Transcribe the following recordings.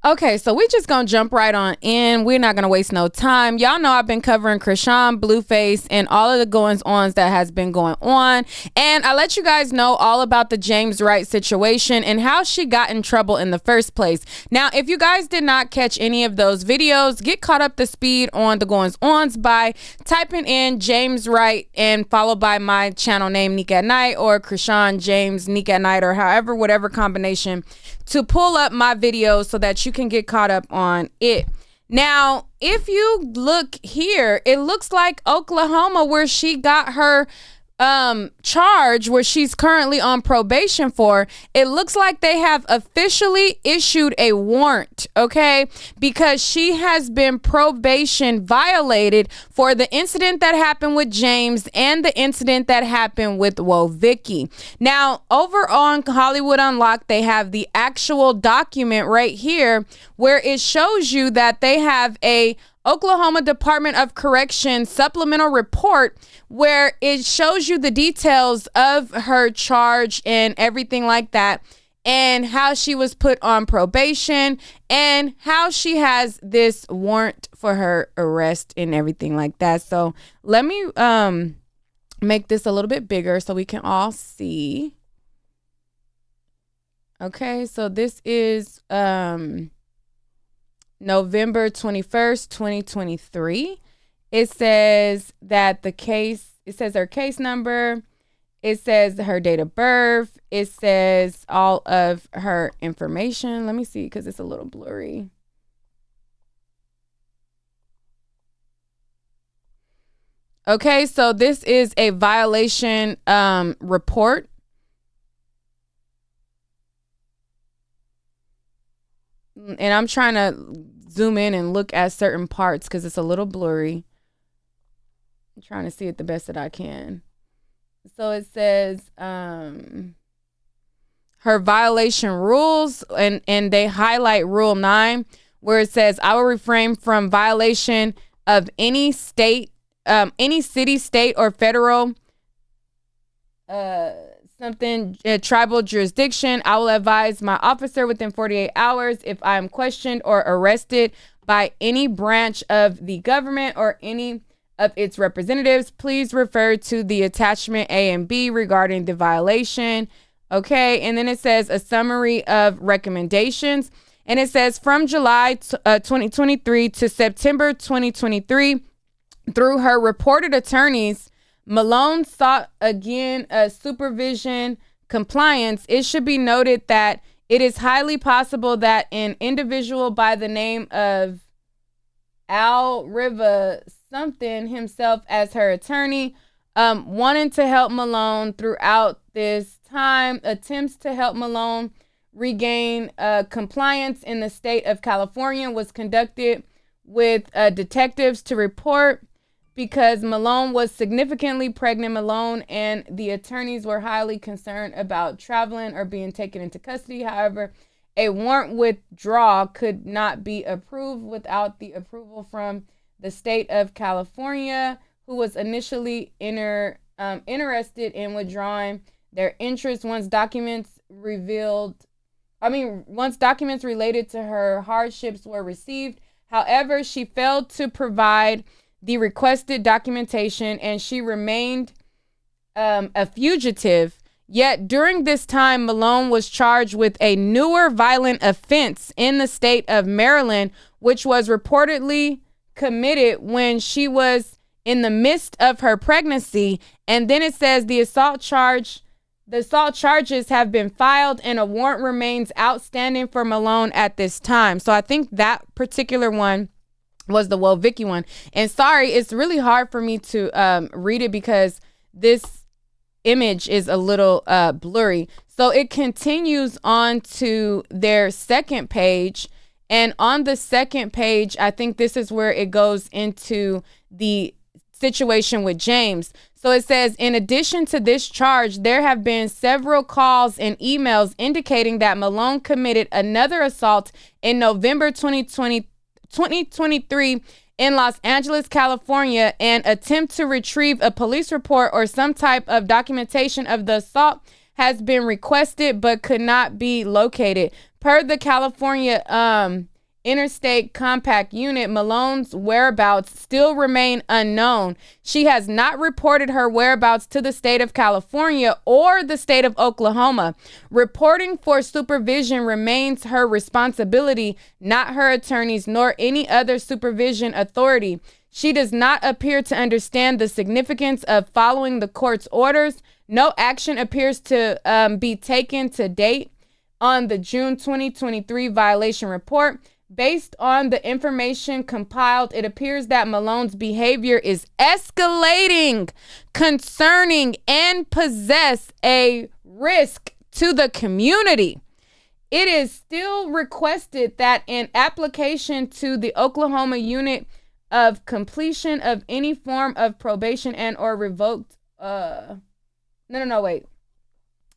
Okay, so we just gonna jump right on in. We're not gonna waste no time. Y'all know I've been covering Chriseans, Blueface, and all of the goings-ons that has been going on. And I let you guys know all about the James Wright situation and how she got in trouble in the first place. Now, if you guys did not catch any of those videos, get caught up to speed on the goings-ons by typing in James Wright and followed by my channel name, Nick at Night, or Chriseans James Nick at Night, or however, whatever combination, to pull up my videos so that you can get caught up on it. Now, if you look here, it looks like Oklahoma, where she got her charge, where she's currently on probation for, it looks like they have officially issued a warrant, okay, because she has been probation violated for the incident that happened with James and the incident that happened with Vicky. Now, over on Hollywood Unlocked, they have the actual document right here where it shows you that they have a Oklahoma Department of Corrections supplemental report where it shows you the details of her charge and everything like that, and how she was put on probation and how she has this warrant for her arrest and everything like that. So let me make this a little bit bigger so we can all see. Okay, so this is November 21st, 2023. It says that it says her case number. It says her date of birth. It says all of her information. Let me see, because it's a little blurry. Okay, so this is a violation report. And I'm trying to zoom in and look at certain parts because it's a little blurry. I'm trying to see it the best that I can. So it says her violation rules, and they highlight Rule 9, where it says, I will refrain from violation of any state, any city, state, or federal tribal jurisdiction. I will advise my officer within 48 hours if I am questioned or arrested by any branch of the government or any of its representatives. Please refer to the attachment A and B regarding the violation. Okay, and then it says a summary of recommendations, and it says from July 2023 to September 2023, through her reported attorneys, Malone sought again supervision compliance. It should be noted that it is highly possible that an individual by the name of Al Riva something himself as her attorney, wanting to help Malone throughout this time, attempts to help Malone regain compliance in the state of California was conducted with detectives to report. Because Malone was significantly pregnant, Malone and the attorneys were highly concerned about traveling or being taken into custody. However, a warrant withdrawal could not be approved without the approval from the state of California, who was initially interested in withdrawing their interest once documents related to her hardships were received. However, she failed to provide the requested documentation, and she remained a fugitive. Yet during this time, Malone was charged with a newer violent offense in the state of Maryland, which was reportedly committed when she was in the midst of her pregnancy. And then it says the assault charges have been filed and a warrant remains outstanding for Malone at this time. So I think that particular one was the Vicky one. And sorry, it's really hard for me to read it because this image is a little blurry. So it continues on to their second page. And on the second page, I think this is where it goes into the situation with James. So it says, in addition to this charge, there have been several calls and emails indicating that Malone committed another assault in November 2023 in Los Angeles, California. An attempt to retrieve a police report or some type of documentation of the assault has been requested but could not be located. Per the California Interstate Compact Unit, Malone's whereabouts still remain unknown. She has not reported her whereabouts to the state of California or the state of Oklahoma. Reporting for supervision remains her responsibility, not her attorney's nor any other supervision authority. She does not appear to understand the significance of following the court's orders. No action appears to be taken to date on the June 2023 violation report. Based on the information compiled, it appears that Malone's behavior is escalating, concerning, and possess a risk to the community. It is still requested that an application to the Oklahoma unit of completion of any form of probation and or revoked wait.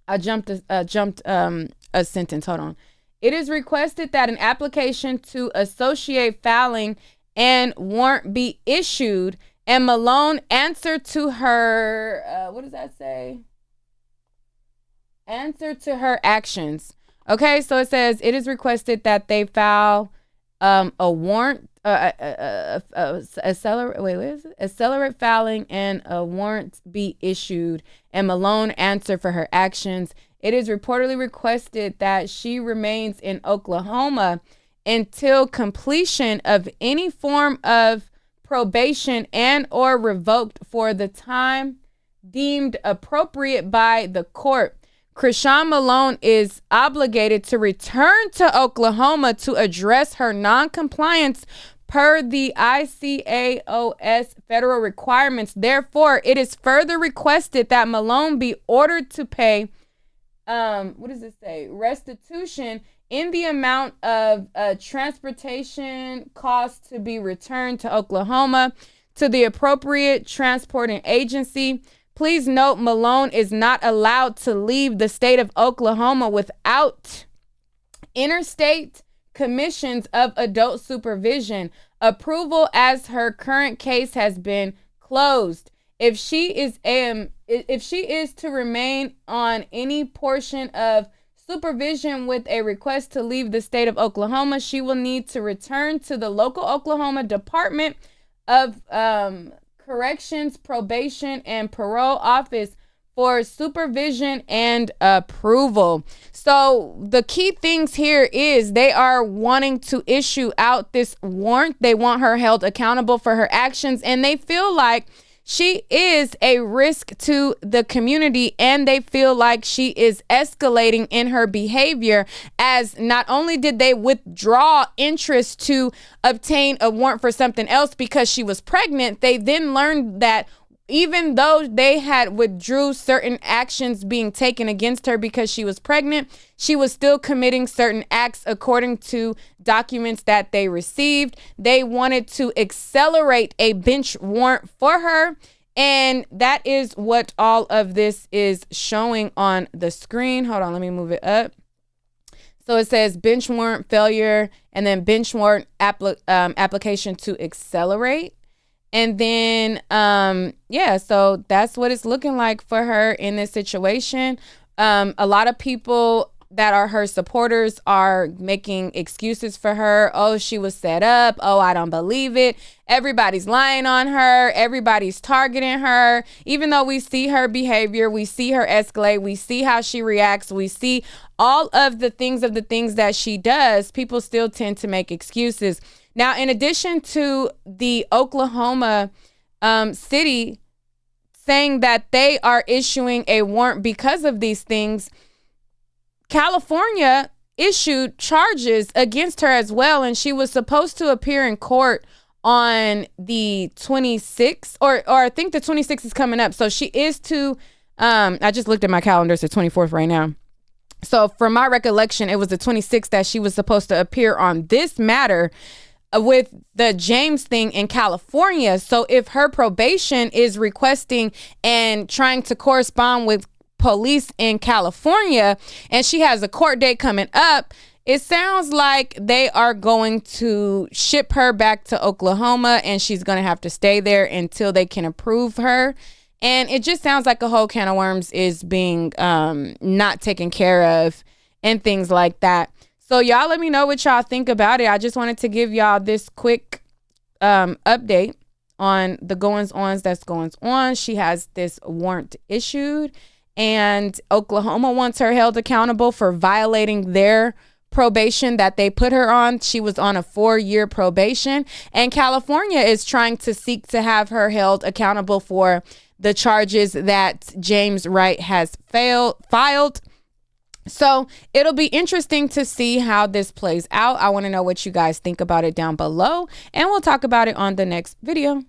I jumped a sentence. Hold on. It is requested that an application to associate filing and warrant be issued and Malone answer to her, what does that say? Answer to her actions. Okay, so it says it is requested that they file a warrant, accelerate filing and a warrant be issued and Malone answer for her actions. It is reportedly requested that she remains in Oklahoma until completion of any form of probation and or revoked for the time deemed appropriate by the court. Chriseans Malone is obligated to return to Oklahoma to address her non-compliance per the ICAOS federal requirements. Therefore, it is further requested that Malone be ordered to pay restitution in the amount of transportation costs to be returned to Oklahoma to the appropriate transporting agency. Please note, Malone is not allowed to leave the state of Oklahoma without interstate commissions of adult supervision approval, as her current case has been closed. If she is to remain on any portion of supervision with a request to leave the state of Oklahoma, she will need to return to the local Oklahoma Department of Corrections, Probation, and Parole Office for supervision and approval. So the key things here is they are wanting to issue out this warrant. They want her held accountable for her actions, and they feel like she is a risk to the community, and they feel like she is escalating in her behavior, as not only did they withdraw interest to obtain a warrant for something else because she was pregnant, they then learned that even though they had withdrew certain actions being taken against her because she was pregnant, she was still committing certain acts according to documents that they received. They wanted to accelerate a bench warrant for her, and that is what all of this is showing on the screen. Hold on, let me move it up. So it says bench warrant failure and then bench warrant application to accelerate. And then, so that's what it's looking like for her in this situation. A lot of people that are her supporters are making excuses for her. Oh, she was set up. Oh, I don't believe it. Everybody's lying on her. Everybody's targeting her. Even though we see her behavior, we see her escalate, we see how she reacts, we see all of the things that she does, people still tend to make excuses. Now, in addition to the Oklahoma city saying that they are issuing a warrant because of these things, California issued charges against her as well, and she was supposed to appear in court on the 26th, or I think the 26th is coming up. So she is to, I just looked at my calendar, it's the 24th right now. So from my recollection, it was the 26th that she was supposed to appear on this matter with the James thing in California. So if her probation is requesting and trying to correspond with police in California and she has a court date coming up, it sounds like they are going to ship her back to Oklahoma and she's going to have to stay there until they can approve her. And it just sounds like a whole can of worms is being not taken care of and things like that. So y'all let me know what y'all think about it. I just wanted to give y'all this quick update on the goings-ons that's going on. She has this warrant issued, and Oklahoma wants her held accountable for violating their probation that they put her on. She was on a 4-year probation, and California is trying to seek to have her held accountable for the charges that James Wright has filed. So it'll be interesting to see how this plays out. I want to know what you guys think about it down below, and we'll talk about it on the next video.